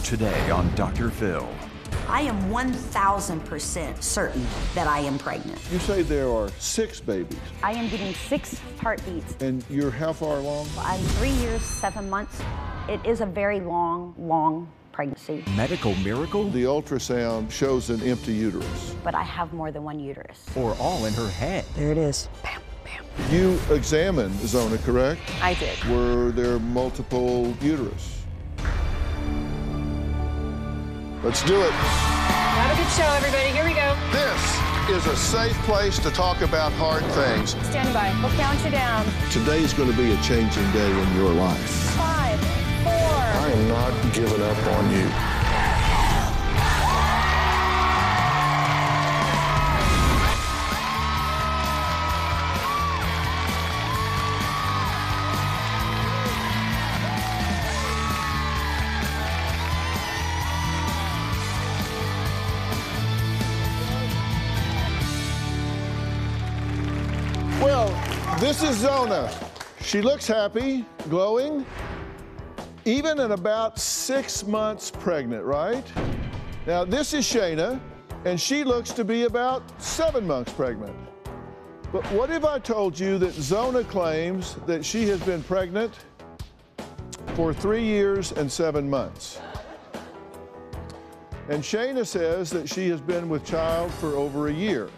Today on Dr. Phil. I am 1,000% certain that I am pregnant. You say there are 6 babies. I am getting 6 heartbeats. And you're how far along? I'm 3 years, 7 months. It is a very long pregnancy. Medical miracle? The ultrasound shows an empty uterus. But I have more than one uterus. Or all in her head? There it is. Bam, bam. You examined Zona, correct? I did. Were there multiple uterus? Let's do it. Have a good show, everybody. Here we go. This is a safe place to talk about hard things. Stand by. We'll count you down. Today is going to be a changing day in your life. 5, 4. I am not giving up on you. Well, this is Zona. She looks happy, glowing, even at about 6 months pregnant, right? Now, this is Shayna, and she looks to be about 7 months pregnant. But what if I told you that Zona claims that she has been pregnant for 3 years and 7 months? And Shayna says that she has been with child for over a year.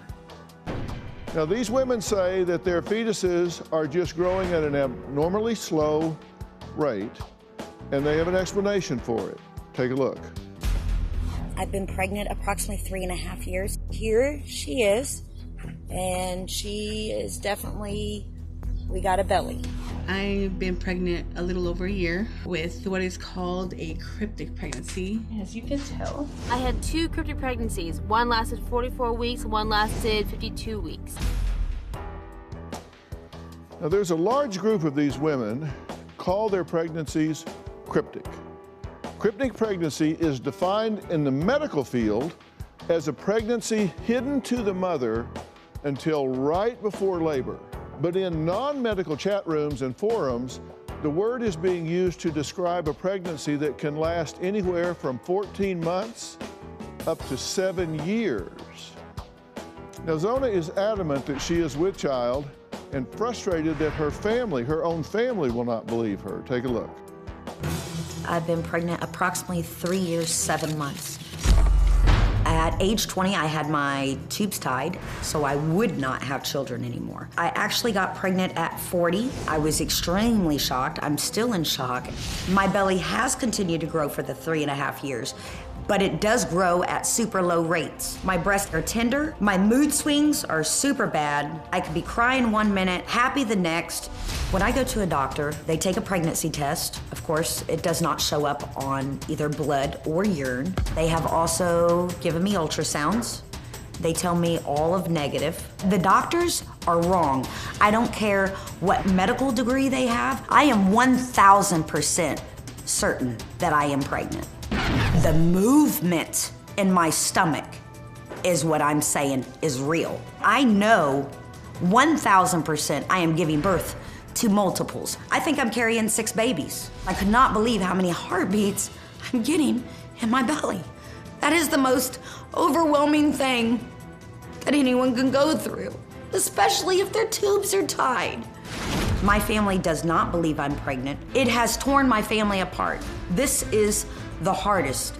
Now, these women say that their fetuses are just growing at an abnormally slow rate, and they have an explanation for it. Take a look. I've been pregnant approximately 3.5 years. Here she is, and she is definitely, we got a belly. I've been pregnant a little over a year with what is called a cryptic pregnancy. As you can tell, I had 2 cryptic pregnancies. One lasted 44 weeks, one lasted 52 weeks. Now, there's a large group of these women call their pregnancies cryptic. Cryptic pregnancy is defined in the medical field as a pregnancy hidden to the mother until right before labor. But in non-medical chat rooms and forums, the word is being used to describe a pregnancy that can last anywhere from 14 months up to 7 years. Now, Zona is adamant that she is with child and frustrated that her family, her own family, will not believe her. Take a look. I've been pregnant approximately 3 years, 7 months. At age 20, I had my tubes tied, so I would not have children anymore. I actually got pregnant at 40. I was extremely shocked. I'm still in shock. My belly has continued to grow for the 3.5 years, but it does grow at super low rates. My breasts are tender. My mood swings are super bad. I could be crying 1 minute, happy the next. When I go to a doctor, they take a pregnancy test. Of course, it does not show up on either blood or urine. They have also given me ultrasounds. They tell me all of negative. The doctors are wrong. I don't care what medical degree they have. I am 1,000% certain that I am pregnant. The movement in my stomach is what I'm saying is real. I know 1,000% I am giving birth to multiples. I think I'm carrying 6 babies. I could not believe how many heartbeats I'm getting in my belly. That is the most overwhelming thing that anyone can go through, especially if their tubes are tied. My family does not believe I'm pregnant. It has torn my family apart. This is the hardest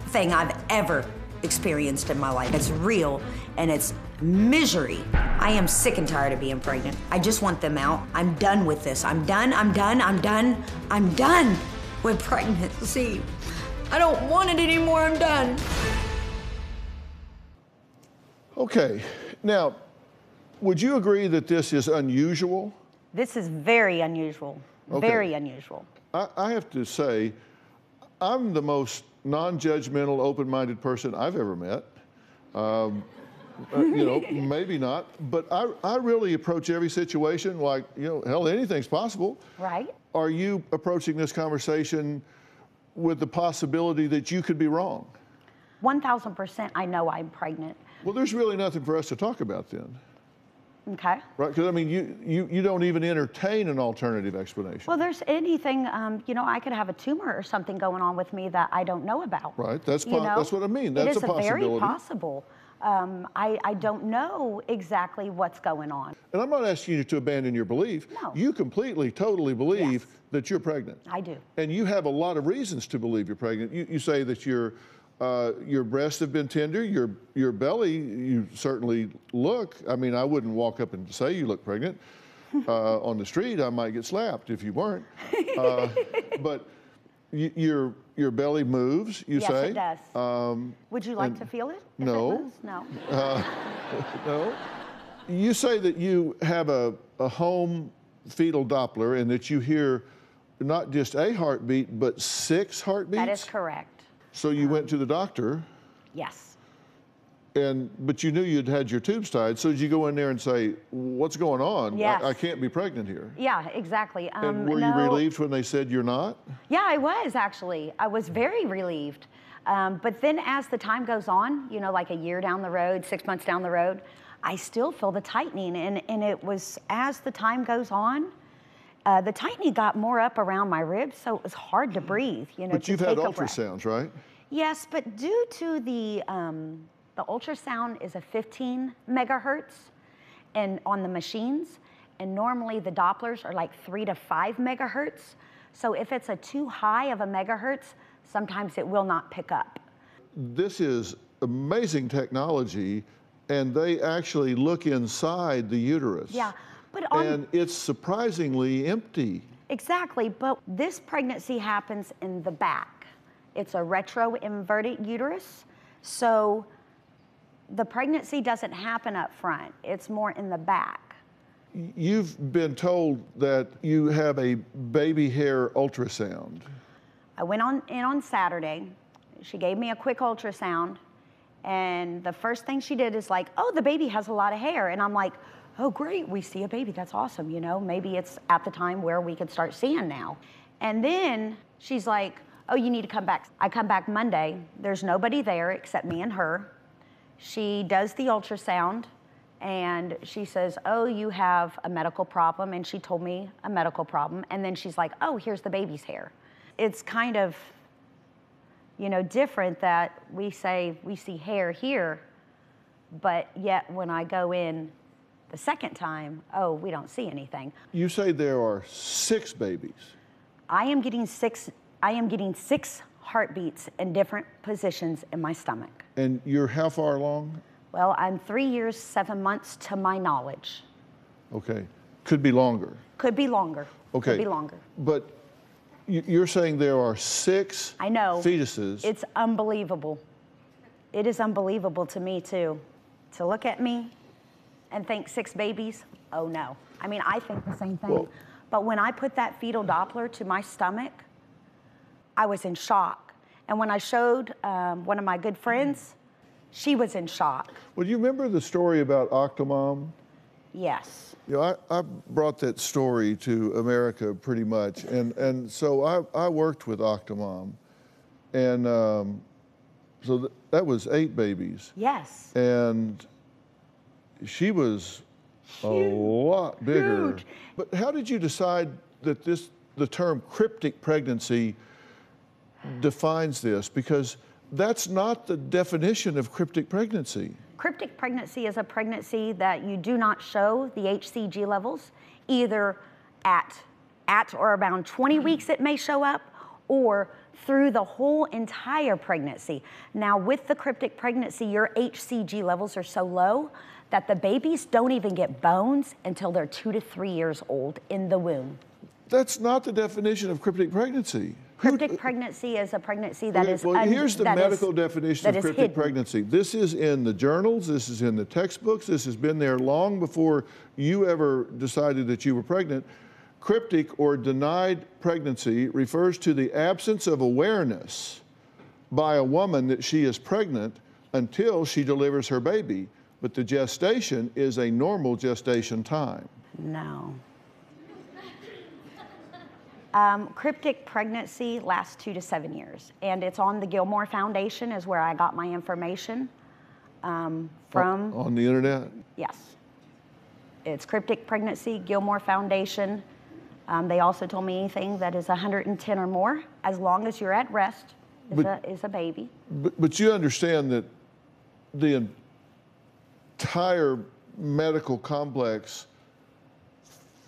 thing I've ever experienced in my life. It's real and it's misery. I am sick and tired of being pregnant. I just want them out. I'm done with this. I'm done with pregnancy. I don't want it anymore, I'm done. Okay, now, would you agree that this is unusual? This is very unusual. Okay. Very unusual. I have to say, I'm the most non-judgmental, open-minded person I've ever met. You know, maybe not, but I really approach every situation like, you know, hell, anything's possible. Right. Are you approaching this conversation with the possibility that you could be wrong? 1,000% I know I'm pregnant. Well, there's really nothing for us to talk about then. Okay. Right? Because I mean, you don't even entertain an alternative explanation. Well, there's anything, you know, I could have a tumor or something going on with me that I don't know about. Right. That's you know? that's what I mean. That's a possibility. It is very possible. I don't know exactly what's going on. And I'm not asking you to abandon your belief. No. You completely, totally believe Yes. that you're pregnant. I do. And you have a lot of reasons to believe you're pregnant. You say that your breasts have been tender, your belly, you certainly look. I mean, I wouldn't walk up and say you look pregnant. On the street, I might get slapped if you weren't. But your belly moves, you say? Yes, it does. Would you like to feel it? If no. It moves? No. No. You say that you have a home fetal Doppler and that you hear not just a heartbeat, but 6 heartbeats? That is correct. So you went to the doctor, Yes. but you knew you'd had your tubes tied. So did you go in there and say, what's going on? Yes. I can't be pregnant here. Yeah, exactly. And were you relieved when they said you're not? Yeah, I was actually. I was very relieved. But then as the time goes on, you know, like a year down the road, 6 months down the road, I still feel the tightening. And it was, as the time goes on, the tightening got more up around my ribs, so it was hard to breathe, you know, But to you've had take a breath. ultrasounds, right? Yes, but due to the ultrasound is a 15 megahertz and on the machines, and normally the Dopplers are like 3 to 5 megahertz. So if it's a too high of a megahertz, sometimes it will not pick up. This is amazing technology, and they actually look inside the uterus. Yeah, but and it's surprisingly empty. Exactly, but this pregnancy happens in the back. It's a retro-inverted uterus, so the pregnancy doesn't happen up front. It's more in the back. You've been told that you have a baby hair ultrasound. I went in on Saturday. She gave me a quick ultrasound, and the first thing she did is like, oh, the baby has a lot of hair. And I'm like, oh, great, we see a baby, that's awesome, you know? Maybe it's at the time where we could start seeing now. And then she's like, oh, you need to come back. I come back Monday. There's nobody there except me and her. She does the ultrasound, and she says, oh, you have a medical problem, and she told me a medical problem, and then she's like, oh, here's the baby's hair. It's kind of, you know, different that we say we see hair here, but yet when I go in the second time, oh, we don't see anything. You say there are 6 babies. I am getting six heartbeats in different positions in my stomach. And you're how far along? Well, I'm 3 years, 7 months to my knowledge. Okay. Could be longer. Could be longer. Okay. Could be longer. But you're saying there are 6 I know. fetuses. It's unbelievable. It is unbelievable to me, too. To look at me and think 6 babies, oh no. I mean, I think the same thing. Well, but when I put that fetal Doppler to my stomach, I was in shock. And when I showed one of my good friends, she was in shock. Well, do you remember the story about Octomom? Yes. You know, I brought that story to America pretty much. And so I worked with Octomom. And so that was 8 babies. Yes. And she was a lot bigger. Huge. But how did you decide that the term cryptic pregnancy defines this? Because that's not the definition of cryptic pregnancy. Cryptic pregnancy is a pregnancy that you do not show the HCG levels, either at or around 20 weeks it may show up, or through the whole entire pregnancy. Now with the cryptic pregnancy, your HCG levels are so low that the babies don't even get bones until they're 2 to 3 years old in the womb. That's not the definition of cryptic pregnancy. Cryptic pregnancy is a pregnancy that is here's the medical definition of cryptic hidden. pregnancy. This is in the journals, this is in the textbooks, this has been there long before you ever decided that you were pregnant. Cryptic or denied pregnancy refers to the absence of awareness by a woman that she is pregnant until she delivers her baby, but the gestation is a normal gestation time. No. Cryptic pregnancy lasts 2 to 7 years, and it's on the Gilmore Foundation is where I got my information from. On the internet? Yes. It's Cryptic Pregnancy, Gilmore Foundation. They also told me anything that is 110 or more, as long as you're at rest, is a baby. But you understand that the entire medical complex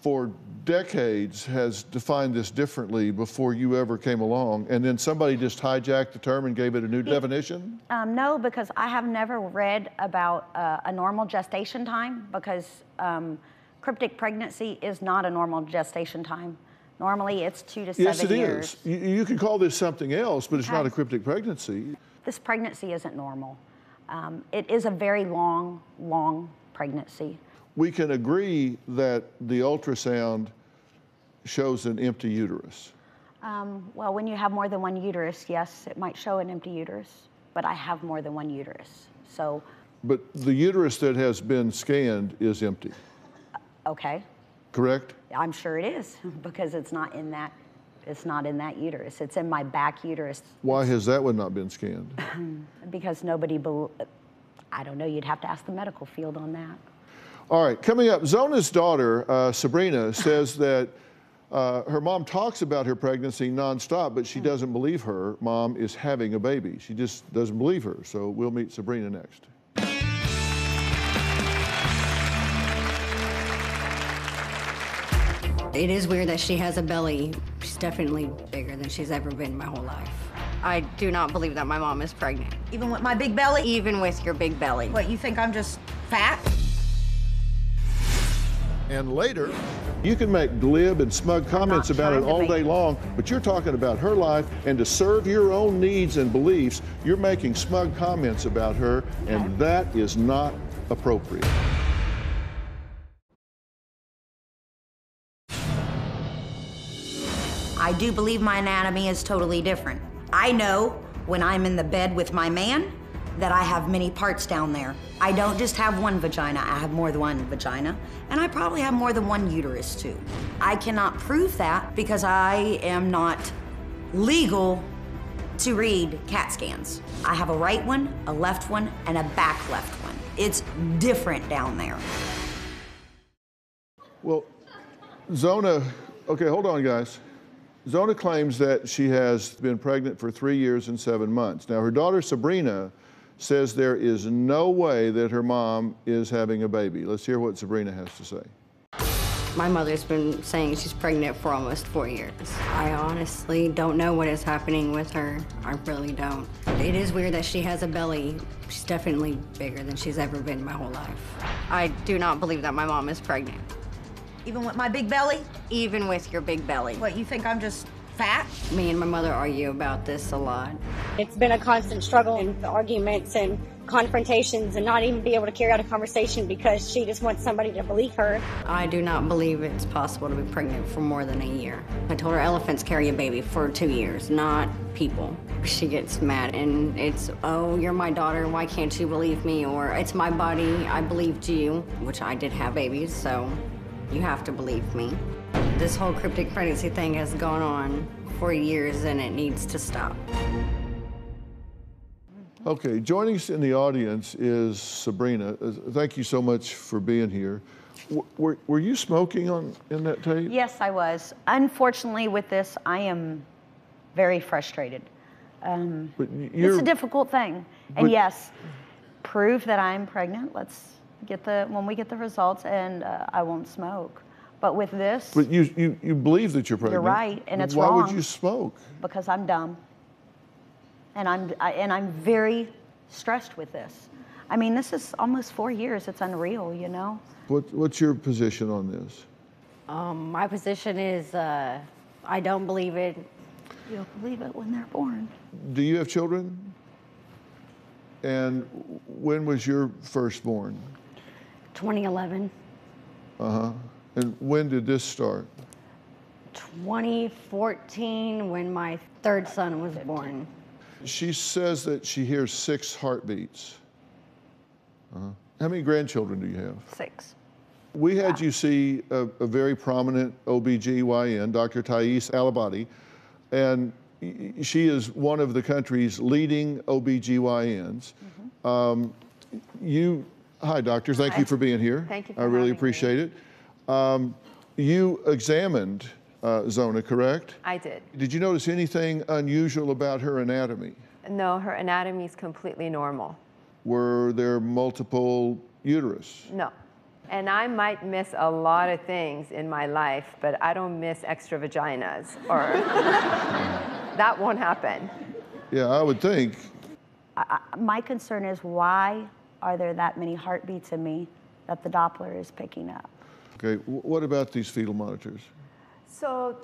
for decades has defined this differently before you ever came along, and then somebody just hijacked the term and gave it a new definition? No, because I have never read about a normal gestation time, because cryptic pregnancy is not a normal gestation time. Normally it's 2 to 7 years. Yes, it is. You can call this something else, but it's not a cryptic pregnancy. This pregnancy isn't normal. It is a very long, long pregnancy. We can agree that the ultrasound shows an empty uterus. Well, when you have more than one uterus, yes, it might show an empty uterus, but I have more than one uterus, so. But the uterus that has been scanned is empty. Okay. Correct? I'm sure it is, because it's not in that uterus. It's in my back uterus. Why has that one not been scanned? Because I don't know, you'd have to ask the medical field on that. All right, coming up, Zona's daughter, Sabrina, says that her mom talks about her pregnancy nonstop, but she doesn't believe her mom is having a baby. She just doesn't believe her. So we'll meet Sabrina next. It is weird that she has a belly. She's definitely bigger than she's ever been my whole life. I do not believe that my mom is pregnant. Even with my big belly? Even with your big belly. What, you think I'm just fat? And later, you can make glib and smug comments about it all day long, but you're talking about her life, and to serve your own needs and beliefs, you're making smug comments about her, and that is not appropriate. I do believe my anatomy is totally different. I know when I'm in the bed with my man that I have many parts down there. I don't just have one vagina, I have more than one vagina, and I probably have more than one uterus too. I cannot prove that because I am not legal to read CAT scans. I have a right one, a left one, and a back left one. It's different down there. Well, Zona, okay, hold on, guys. Zona claims that she has been pregnant for 3 years and 7 months. Now, her daughter Sabrina says there is no way that her mom is having a baby. Let's hear what Sabrina has to say. My mother's been saying she's pregnant for almost 4 years. I honestly don't know what is happening with her. I really don't. It is weird that she has a belly. She's definitely bigger than she's ever been my whole life. I do not believe that my mom is pregnant. Even with my big belly? Even with your big belly. What, you think I'm just fat? Me and my mother argue about this a lot. It's been a constant struggle and arguments and confrontations and not even be able to carry out a conversation because she just wants somebody to believe her. I do not believe it's possible to be pregnant for more than a year. I told her elephants carry a baby for 2 years, not people. She gets mad and it's, oh, you're my daughter, why can't you believe me? Or it's my body, I believed you, which I did have babies, so you have to believe me. This whole cryptic pregnancy thing has gone on for years and it needs to stop. Okay, joining us in the audience is Sabrina. Thank you so much for being here. Were you smoking in that tape? Yes, I was. Unfortunately, with this, I am very frustrated. It's a difficult thing. And yes, prove that I'm pregnant. Let's get when we get the results, and I won't smoke. But with this, but you believe that you're pregnant. You're right, and it's wrong. wrong. Why would you smoke? Because I'm dumb, and I'm very stressed with this. I mean, this is almost 4 years. It's unreal, you know. What's your position on this? My position is I don't believe it. You don't believe it when they're born. Do you have children? And when was your first born? 2011. Uh-huh. And when did this start? 2014, when my third son was born. She says that she hears 6 heartbeats. Uh-huh. How many grandchildren do you have? 6. We had you see a very prominent OBGYN, Dr. Thais Alabadi, and she is one of the country's leading OBGYNs. Mm-hmm. Hi, doctor. Thank you for being here. Thank you for I really having appreciate it. You examined Zona, correct? I did. Did you notice anything unusual about her anatomy? No, her anatomy is completely normal. Were there multiple uterus? No. And I might miss a lot of things in my life, but I don't miss extra vaginas, or that won't happen. Yeah, I would think. My concern is, why are there that many heartbeats in me that the Doppler is picking up? Okay, what about these fetal monitors? So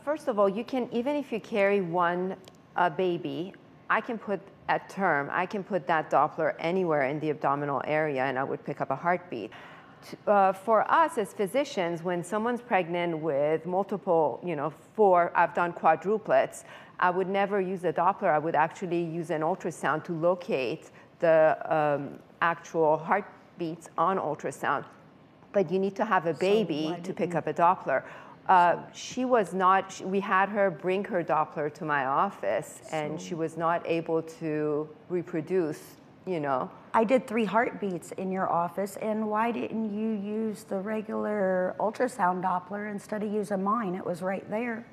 first of all, you can, even if you carry one baby, I can put, at term, I can put that Doppler anywhere in the abdominal area and I would pick up a heartbeat. For us as physicians, when someone's pregnant with multiple, I've done quadruplets, I would never use a Doppler. I would actually use an ultrasound to locate the actual heartbeats on ultrasound. But you need to have a baby to pick up a Doppler. She was not, we had her bring her Doppler to my office and she was not able to reproduce, I did 3 heartbeats in your office, and why didn't you use the regular ultrasound Doppler instead of using mine? It was right there.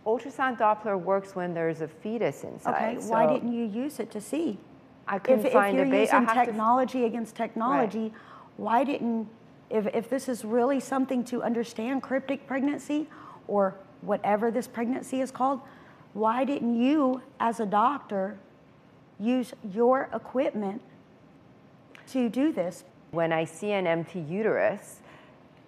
Ultrasound Doppler works when there's a fetus inside. Okay, why didn't you use it to see? I couldn't find a baby. If you're using technology against technology, right. Why didn't, if this is really something to understand cryptic pregnancy, or whatever this pregnancy is called, why didn't you, as a doctor, use your equipment to do this? When I see an empty uterus,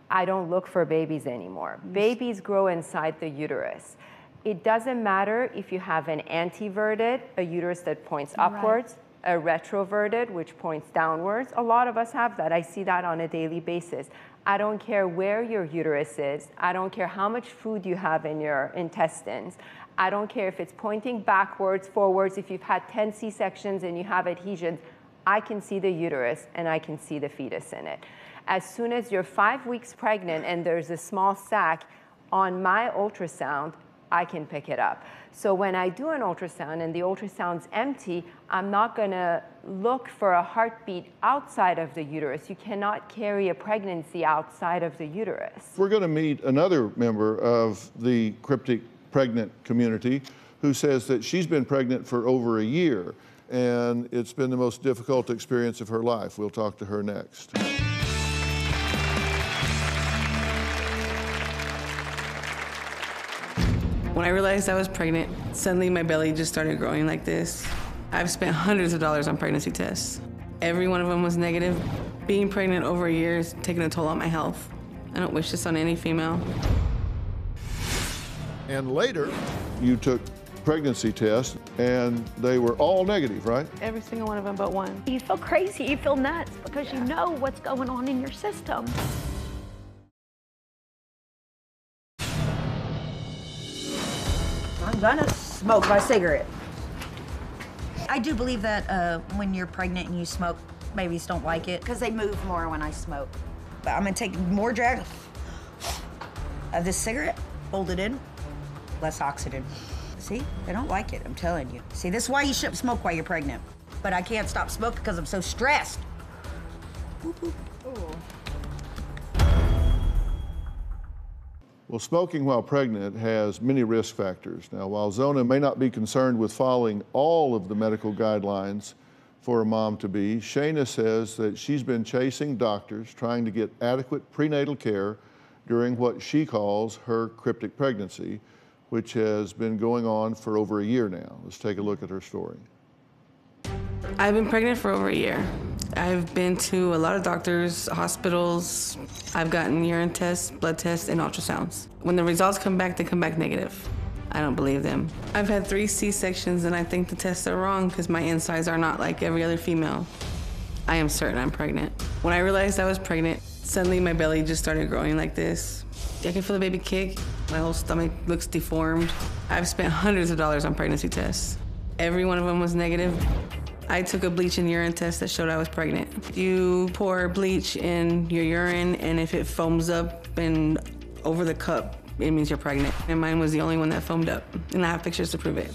I don't look for babies anymore. Babies grow inside the uterus. It doesn't matter if you have an anteverted, a uterus that points upwards, a retroverted, which points downwards. A lot of us have that. I see that on a daily basis. I don't care where your uterus is. I don't care how much food you have in your intestines. I don't care if it's pointing backwards, forwards, if you've had 10 C-sections and you have adhesions. I can see the uterus and I can see the fetus in it. As soon as you're 5 weeks pregnant and there's a small sac, on my ultrasound, I can pick it up. So when I do an ultrasound and the ultrasound's empty, I'm not gonna look for a heartbeat outside of the uterus. You cannot carry a pregnancy outside of the uterus. We're gonna meet another member of the cryptic pregnant community who says that she's been pregnant for over a year and it's been the most difficult experience of her life. We'll talk to her next. When I realized I was pregnant, suddenly my belly just started growing like this. I've spent hundreds of dollars on pregnancy tests. Every one of them was negative. Being pregnant over a year is taking a toll on my health. I don't wish this on any female. And later, you took pregnancy tests and they were all negative, right? Every single one of them but one. You feel crazy, you feel nuts, because you know what's going on in your system. I'm gonna smoke my cigarette. I do believe that when you're pregnant and you smoke, babies don't like it because they move more when I smoke. But I'm gonna take more drag of this cigarette, hold it in, less oxygen. See, they don't like it, I'm telling you. See, this is why you shouldn't smoke while you're pregnant. But I can't stop smoking because I'm so stressed. Boop, boop. Well, smoking while pregnant has many risk factors. Now, while Zona may not be concerned with following all of the medical guidelines for a mom-to-be, Shayna says that she's been chasing doctors trying to get adequate prenatal care during what she calls her cryptic pregnancy, which has been going on for over a year now. Let's take a look at her story. I've been pregnant for over a year. I've been to a lot of doctors, hospitals. I've gotten urine tests, blood tests, and ultrasounds. When the results come back, they come back negative. I don't believe them. I've had 3 C-sections and I think the tests are wrong because my insides are not like every other female. I am certain I'm pregnant. When I realized I was pregnant, suddenly my belly just started growing like this. I can feel the baby kick. My whole stomach looks deformed. I've spent hundreds of dollars on pregnancy tests. Every one of them was negative. I took a bleach and urine test that showed I was pregnant. You pour bleach in your urine, and if it foams up and over the cup, it means you're pregnant. And mine was the only one that foamed up, and I have pictures to prove it.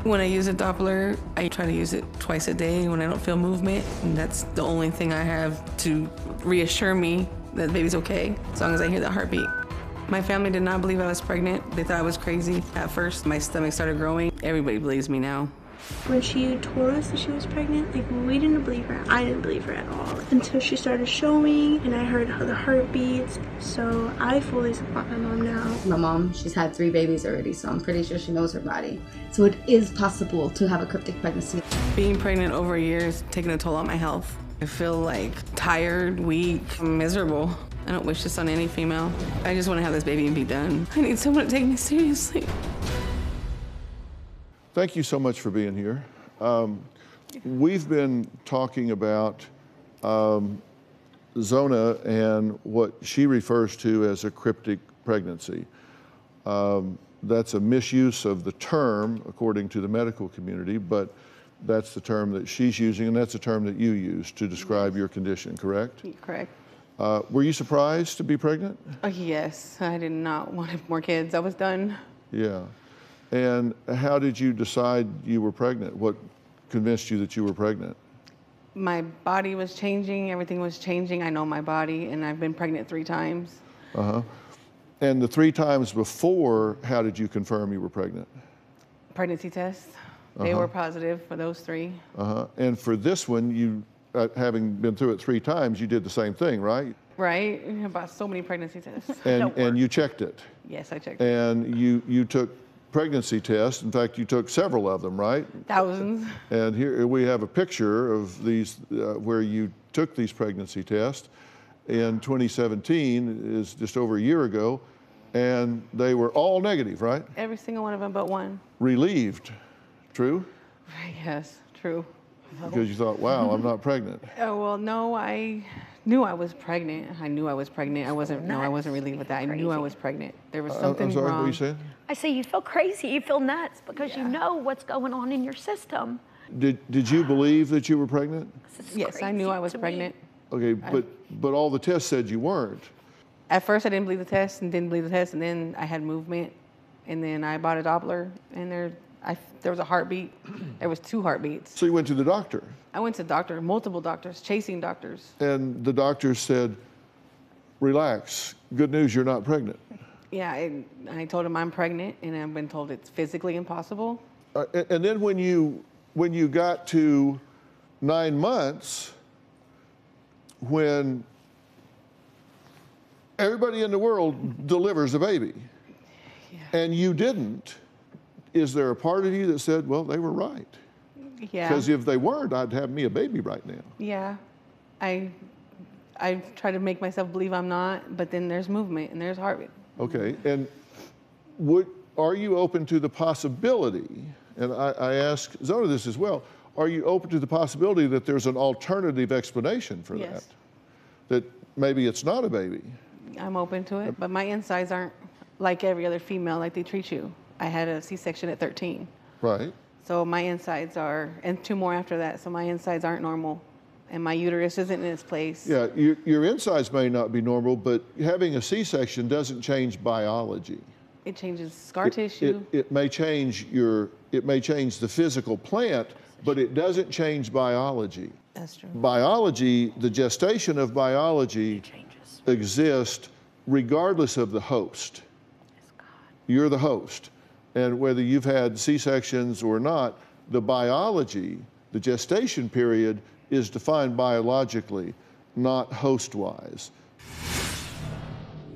When I use a Doppler, I try to use it twice a day when I don't feel movement, and that's the only thing I have to reassure me that the baby's okay, as long as I hear that heartbeat. My family did not believe I was pregnant. They thought I was crazy. At first, my stomach started growing. Everybody believes me now. When she told us that she was pregnant, like, we didn't believe her. I didn't believe her at all until she started showing and I heard the heartbeats. So I fully support my mom now. My mom, she's had 3 babies already, so I'm pretty sure she knows her body. So it is possible to have a cryptic pregnancy. Being pregnant over a year is taking a toll on my health. I feel like tired, weak, miserable. I don't wish this on any female. I just want to have this baby and be done. I need someone to take me seriously. Thank you so much for being here. We've been talking about Zona and what she refers to as a cryptic pregnancy. That's a misuse of the term, according to the medical community, but that's the term that she's using, and that's the term that you use to describe your condition, correct? Correct. Were you surprised to be pregnant? Yes, I did not want more kids. I was done. Yeah. And how did you decide you were pregnant? What convinced you that you were pregnant? My body was changing, everything was changing. I know my body, and I've been pregnant 3 times. And the 3 times before, how did you confirm you were pregnant? Pregnancy tests. They were positive for those 3. And for this one, you, having been through it 3 times, you did the same thing, right? Right, about so many pregnancy tests. And you checked it. Yes, I checked it. And you took pregnancy tests. In fact, you took several of them, right? Thousands. And here we have a picture of these where you took these pregnancy tests in 2017, is just over a year ago, and they were all negative, right? Every single one of them but one. Relieved, true? Yes, true. Because you thought, wow, I'm not pregnant. Oh, well, no, I knew I was pregnant. I knew I was pregnant. I wasn't relieved with that. I knew I was pregnant. There was something I'm sorry, wrong. what you said? I say you feel crazy, you feel nuts because you know what's going on in your system. Did you believe that you were pregnant? Yes, I knew I was pregnant. Okay, but all the tests said you weren't. At first, I didn't believe the test and didn't believe the test, and then I had movement, and then I bought a Doppler, and there was a heartbeat. There was 2 heartbeats. So you went to the doctor? I went to multiple doctors, chasing doctors. And the doctor said, relax, good news, you're not pregnant. Yeah, I told him I'm pregnant, and I've been told it's physically impossible. And then when you got to 9 months, when everybody in the world delivers a baby, and you didn't, is there a part of you that said, well, they were right? Yeah. Because if they weren't, I'd have me a baby right now. Yeah. I try to make myself believe I'm not, but then there's movement and there's heartbeat. Okay, and are you open to the possibility, and I ask Zona this as well, are you open to the possibility that there's an alternative explanation for that? That maybe it's not a baby? I'm open to it, but my insides aren't like every other female, like they treat you. I had a C-section at 13. Right. So my insides are, and 2 more after that, so my insides aren't normal. And my uterus isn't in its place. Yeah, your insides may not be normal, but having a C-section doesn't change biology. It changes scar tissue. It may change the physical plant, but it doesn't change biology. That's true. Biology, the gestation of biology exists regardless of the host. You're the host. And whether you've had C-sections or not, the biology, the gestation period, is defined biologically, not host-wise.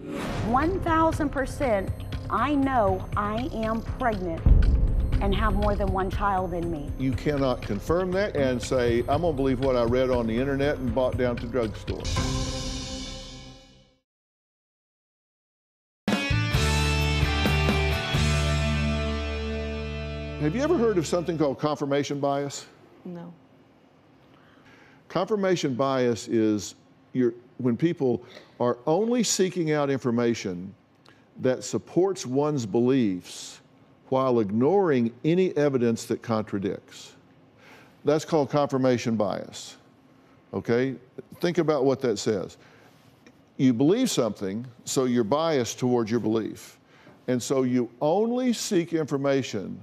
1000%, I know I am pregnant and have more than 1 child in me. You cannot confirm that and say, I'm gonna believe what I read on the internet and bought down to the drugstore. Have you ever heard of something called confirmation bias? No. Confirmation bias is when people are only seeking out information that supports one's beliefs while ignoring any evidence that contradicts. That's called confirmation bias, okay? Think about what that says. You believe something, so you're biased towards your belief. And so you only seek information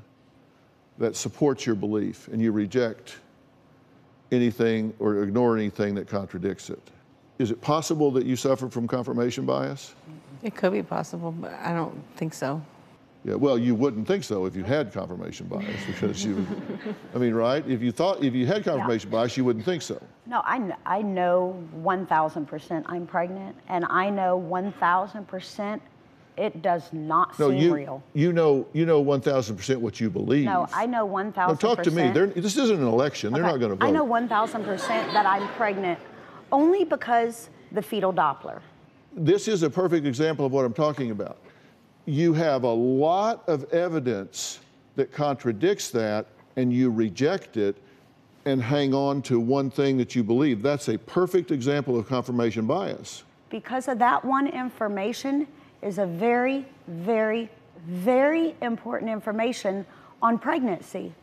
that supports your belief and you reject anything or ignore anything that contradicts it. Is it possible that you suffer from confirmation bias? It could be possible, but I don't think so. Yeah, well, you wouldn't think so if you had confirmation bias, because you, I mean, right? If you had confirmation bias, you wouldn't think so. No, I know 1,000% I'm pregnant, and I know 1,000% it does not seem real. You know 1,000% what you believe. No, I know 1,000%. No, talk to me. This isn't an election. They're not going to vote. I know 1,000% that I'm pregnant only because the fetal Doppler. This is a perfect example of what I'm talking about. You have a lot of evidence that contradicts that, and you reject it and hang on to one thing that you believe. That's a perfect example of confirmation bias. Because of that one information is a very, very, very important information on pregnancy.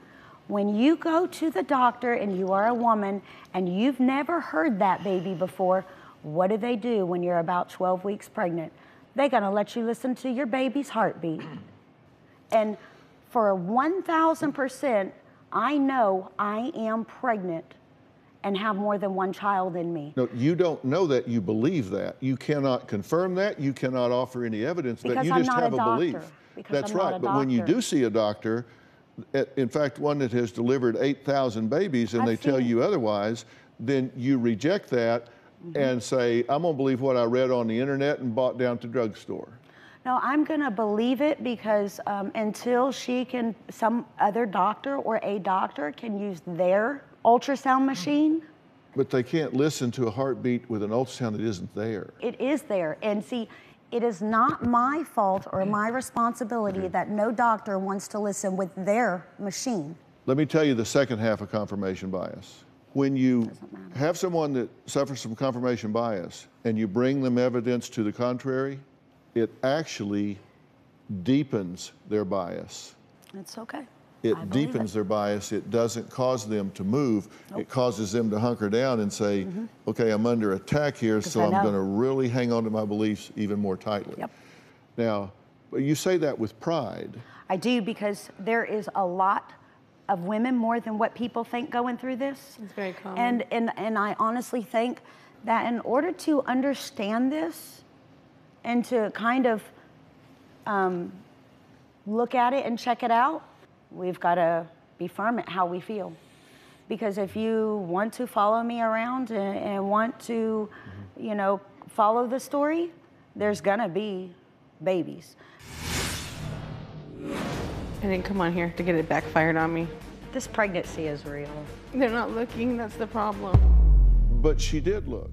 When you go to the doctor and you are a woman and you've never heard that baby before, what do they do when you're about 12 weeks pregnant? They're gonna let you listen to your baby's heartbeat. And for 1,000%, I know I am pregnant and have more than one child in me. No, you don't know that, you believe that. You cannot confirm that, you cannot offer any evidence that, you just have a belief. That's right, but when you do see a doctor, in fact, one that has delivered 8,000 babies and they tell you otherwise, then you reject that and say, I'm gonna believe what I read on the internet and bought down to drugstore. No, I'm gonna believe it because until some other doctor or a doctor can use their ultrasound machine. But they can't listen to a heartbeat with an ultrasound that isn't there. It is there, and see, it is not my fault or my responsibility that no doctor wants to listen with their machine. Let me tell you the second half of confirmation bias. When you have someone that suffers from confirmation bias and you bring them evidence to the contrary, it actually deepens their bias. It's okay. It deepens their bias. It doesn't cause them to move. It causes them to hunker down and say, okay, I'm under attack here, so I'm going to really hang on to my beliefs even more tightly. Yep. Now, you say that with pride. I do, because there is a lot of women, more than what people think, going through this. It's very common. And I honestly think that in order to understand this and to kind of look at it and check it out, we've got to be firm at how we feel. Because if you want to follow me around and want to, you know, follow the story, there's gonna be babies. I didn't come on here to get it backfired on me. This pregnancy is real. They're not looking, that's the problem. But she did look.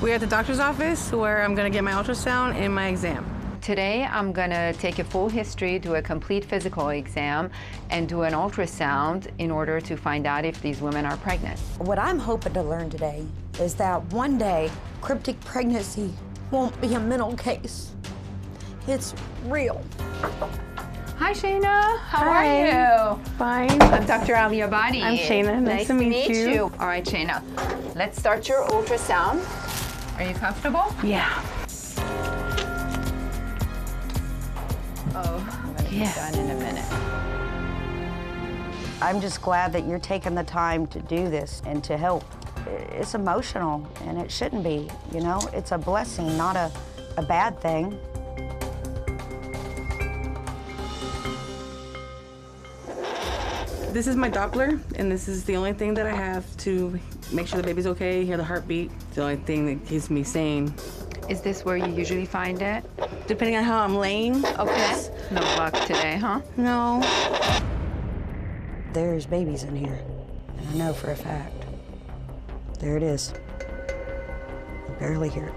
We're at the doctor's office where I'm gonna get my ultrasound and my exam. Today, I'm gonna take a full history, do a complete physical exam, and do an ultrasound in order to find out if these women are pregnant. What I'm hoping to learn today is that one day, cryptic pregnancy won't be a mental case. It's real. Hi, Shayna. How Hi. are you? Fine. I'm Dr. Alia Badi. I'm Shayna. Nice to meet you. All right, Shayna. Let's start your ultrasound. Are you comfortable? Yeah. Oh, I'm gonna be done in a minute. I'm just glad that you're taking the time to do this and to help. It's emotional, and it shouldn't be, you know? It's a blessing, not a bad thing. This is my Doppler, and this is the only thing that I have to make sure the baby's okay, hear the heartbeat. It's the only thing that keeps me sane. Is this where you usually find it? Depending on how I'm laying. Okay. No luck today, huh? No. There's babies in here, and I know for a fact. There it is. I barely hear it.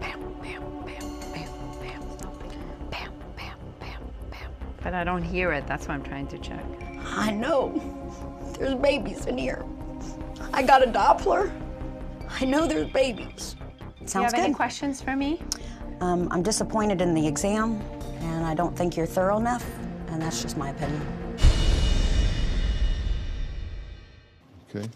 Bam, bam, bam, bam, bam, bam, bam, bam, bam. But I don't hear it. That's why I'm trying to check. I know. There's babies in here. I got a Doppler. I know there's babies. Do you have any questions for me? I'm disappointed in the exam, and I don't think you're thorough enough, and that's just my opinion. Okay.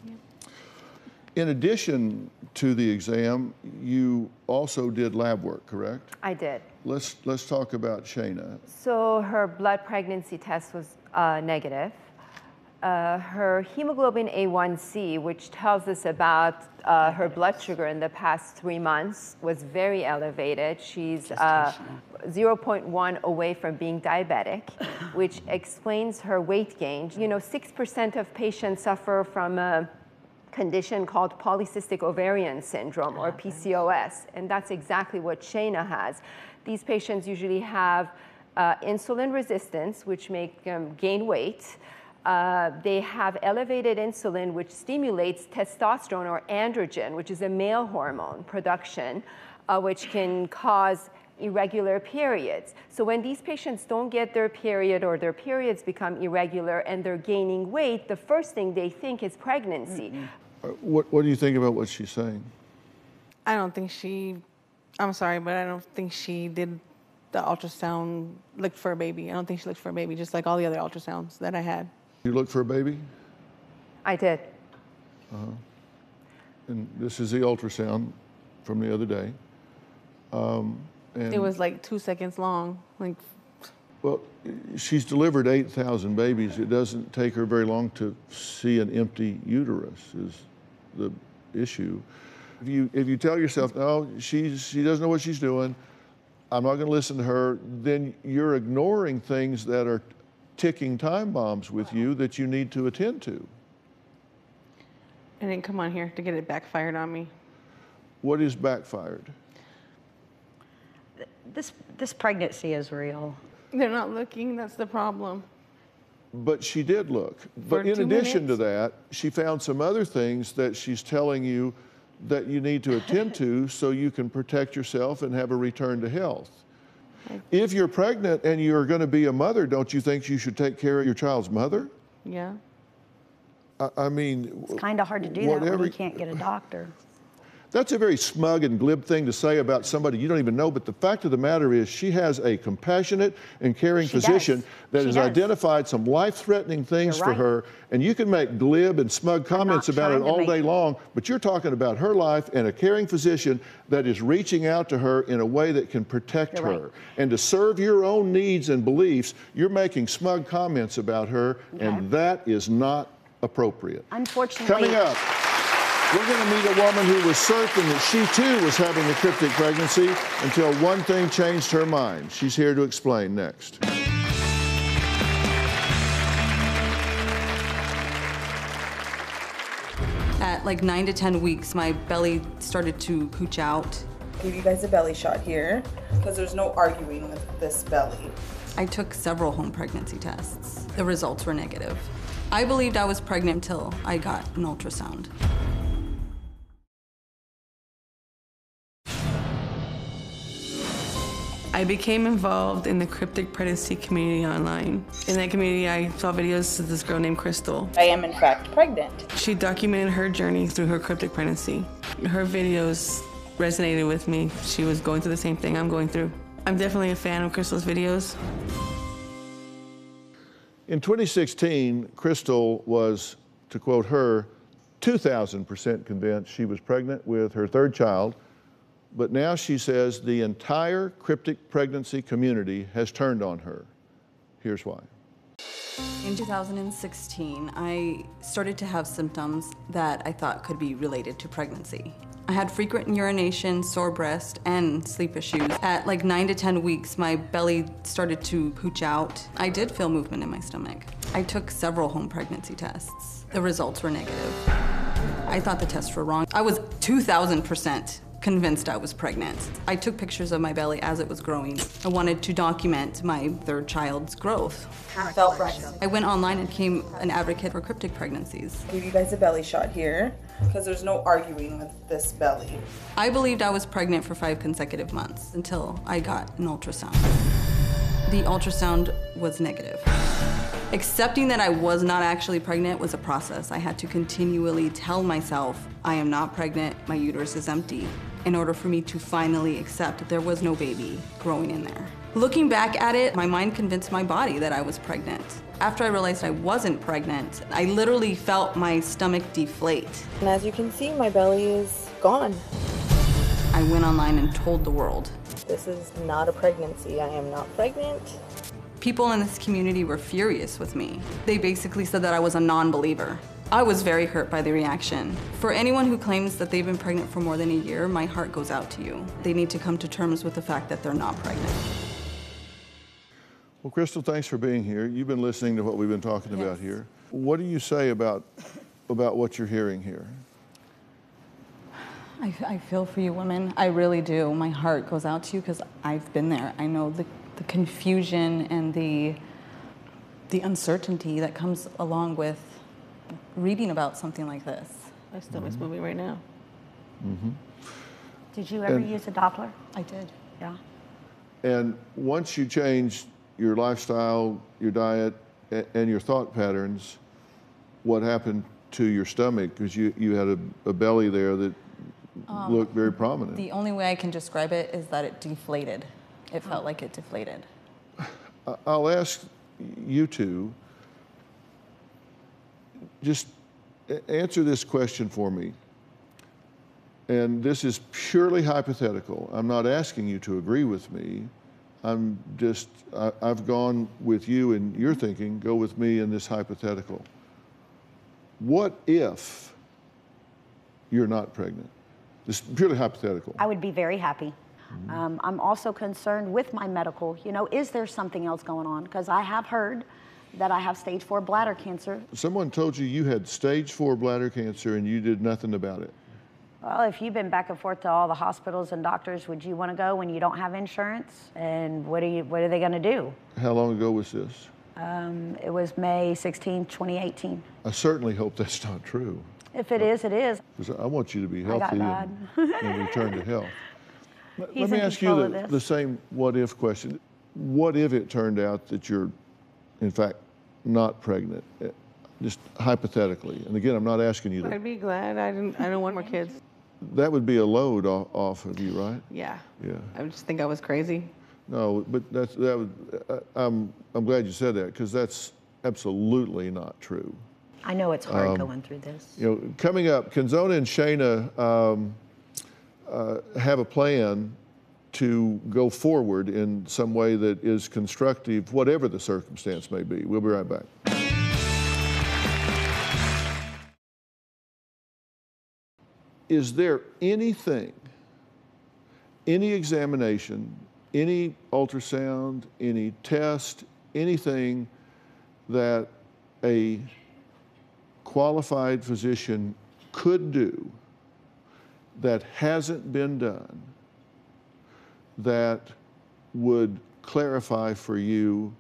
In addition to the exam, you also did lab work, correct? I did. Let's talk about Shayna. So her blood pregnancy test was negative. Her hemoglobin A1C, which tells us about her blood sugar in the past 3 months, was very elevated. She's 0.1 away from being diabetic, which explains her weight gain. You know, 6% of patients suffer from a condition called polycystic ovarian syndrome, or PCOS, and that's exactly what Shayna has. These patients usually have insulin resistance, which make them gain weight. They have elevated insulin, which stimulates testosterone or androgen, which is a male hormone production, which can cause irregular periods. So when these patients don't get their period or their periods become irregular and they're gaining weight, the first thing they think is pregnancy. What do you think about what she's saying? I don't think I'm sorry, but I don't think she did the ultrasound, looked for a baby. I don't think she looked for a baby, just like all the other ultrasounds that I had. You looked for a baby? I did. And this is the ultrasound from the other day. And it was like 2 seconds long. Well, she's delivered 8,000 babies. It doesn't take her very long to see an empty uterus is the issue. If you tell yourself, no, she doesn't know what she's doing, I'm not going to listen to her, then you're ignoring things that are ticking time bombs with you that you need to attend to. I didn't come on here to get it backfired on me. What is backfired? This pregnancy is real. They're not looking, that's the problem. But she did look. But in addition to that, she found some other things that she's telling you that you need to attend to so you can protect yourself and have a return to health. If you're pregnant and you're going to be a mother, don't you think you should take care of your child's mother? Yeah. I mean, it's kind of hard to do that when you can't get a doctor. That's a very smug and glib thing to say about somebody you don't even know, but the fact of the matter is she has a compassionate and caring physician that has identified some life-threatening things for her, and you can make glib and smug comments about it all day long, but you're talking about her life and a caring physician that is reaching out to her in a way that can protect her. And to serve your own needs and beliefs, you're making smug comments about her, and that is not appropriate. Unfortunately. Coming up, we're going to meet a woman who was certain that she too was having a cryptic pregnancy until one thing changed her mind. She's here to explain next. At like 9 to 10 weeks, my belly started to pooch out. Give you guys a belly shot here because there's no arguing with this belly. I took several home pregnancy tests. The results were negative. I believed I was pregnant until I got an ultrasound. I became involved in the cryptic pregnancy community online. In that community, I saw videos of this girl named Crystal. I am in fact pregnant. She documented her journey through her cryptic pregnancy. Her videos resonated with me. She was going through the same thing I'm going through. I'm definitely a fan of Crystal's videos. In 2016, Crystal was, to quote her, 2,000% convinced she was pregnant with her third child. But now she says the entire cryptic pregnancy community has turned on her. Here's why. In 2016, I started to have symptoms that I thought could be related to pregnancy. I had frequent urination, sore breast, and sleep issues. At like 9 to 10 weeks, my belly started to pooch out. I did feel movement in my stomach. I took several home pregnancy tests. The results were negative. I thought the tests were wrong. I was 2,000% convinced I was pregnant. I took pictures of my belly as it was growing. I wanted to document my third child's growth. I felt pregnant. I went online and became an advocate for cryptic pregnancies. Give you guys a belly shot here because there's no arguing with this belly. I believed I was pregnant for 5 consecutive months until I got an ultrasound. The ultrasound was negative. Accepting that I was not actually pregnant was a process. I had to continually tell myself, I am not pregnant, my uterus is empty, in order for me to finally accept that there was no baby growing in there. Looking back at it, my mind convinced my body that I was pregnant. After I realized I wasn't pregnant, I literally felt my stomach deflate. And as you can see, my belly is gone. I went online and told the world. This is not a pregnancy. I am not pregnant. People in this community were furious with me. They basically said that I was a non-believer. I was very hurt by the reaction. For anyone who claims that they've been pregnant for more than a year, my heart goes out to you. They need to come to terms with the fact that they're not pregnant. Well, Crystal, thanks for being here. You've been listening to what we've been talking about here. What do you say about what you're hearing here? I feel for you women. I really do. My heart goes out to you because I've been there. I know the confusion and the uncertainty that comes along with reading about something like this. My stomach's moving right now. Mm-hmm. Did you ever use a Doppler? I did. Yeah. And once you changed your lifestyle, your diet, and your thought patterns, what happened to your stomach? Because you had a belly there that looked very prominent. The only way I can describe it is that it deflated. It felt like it deflated. I'll ask you two, just answer this question for me. And this is purely hypothetical. I'm not asking you to agree with me. I've gone with you in your thinking, go with me in this hypothetical. What if you're not pregnant? This is purely hypothetical. I would be very happy. I'm also concerned with my medical. You know, is there something else going on? Because I have heard that I have stage 4 bladder cancer. Someone told you had stage 4 bladder cancer and you did nothing about it. Well, if you've been back and forth to all the hospitals and doctors, would you want to go when you don't have insurance? And what are they going to do? How long ago was this? It was May 16, 2018. I certainly hope that's not true. If it is, it is. Because I want you to be healthy and return to health. Let me ask you the same what if question. What if it turned out that you're, in fact, not pregnant? Just hypothetically. And again, I'm not asking you to. I'd be glad. I don't want more kids. That would be a load off of you, right? Yeah. Yeah. I would just think I was crazy. No, but I'm glad you said that because that's absolutely not true. I know it's hard going through this. You know, coming up, Kenzona and Shayna have a plan to go forward in some way that is constructive, whatever the circumstance may be. We'll be right back. Is there anything, any examination, any ultrasound, any test, anything that a qualified physician could do that hasn't been done that would clarify for you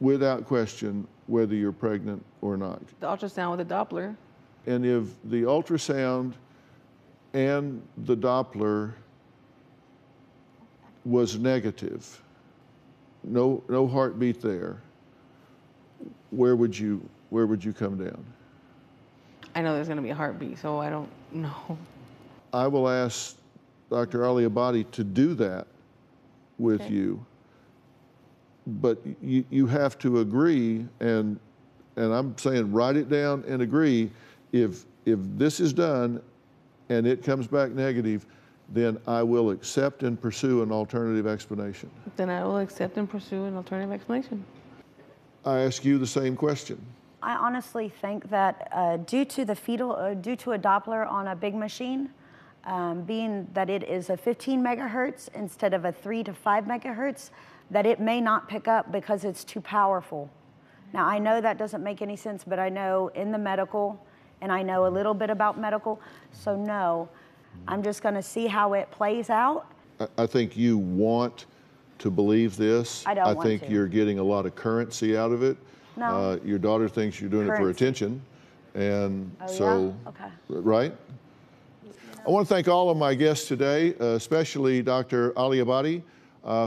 without question whether you're pregnant or not? The ultrasound with a Doppler. And if the ultrasound and the Doppler was negative, no heartbeat there, where would you come down? I know there's going to be a heartbeat, so I don't know. I will ask Dr. Aliabadi to do that with you, but you have to agree, and I'm saying write it down and agree. If this is done and it comes back negative, then I will accept and pursue an alternative explanation. Then I will accept and pursue an alternative explanation. I ask you the same question. I honestly think that due to a Doppler on a big machine, being that it is a 15 megahertz instead of a 3 to 5 megahertz, that it may not pick up because it's too powerful. Now, I know that doesn't make any sense, but I know in the medical, and I know a little bit about medical, so no, I'm just going to see how it plays out. I think you want to believe this. I don't want to. I think you're getting a lot of currency out of it. No. Your daughter thinks you're doing it for attention, and right? I want to thank all of my guests today, especially Dr. Aliabadi.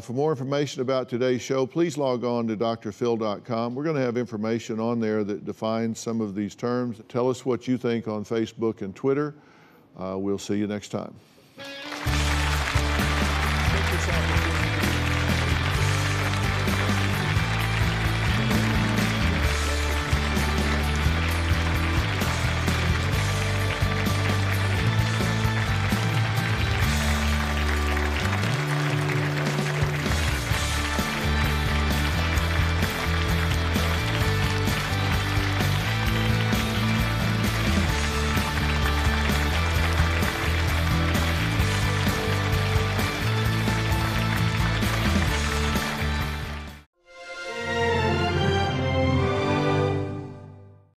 For more information about today's show, please log on to drphil.com. We're going to have information on there that defines some of these terms. Tell us what you think on Facebook and Twitter. We'll see you next time.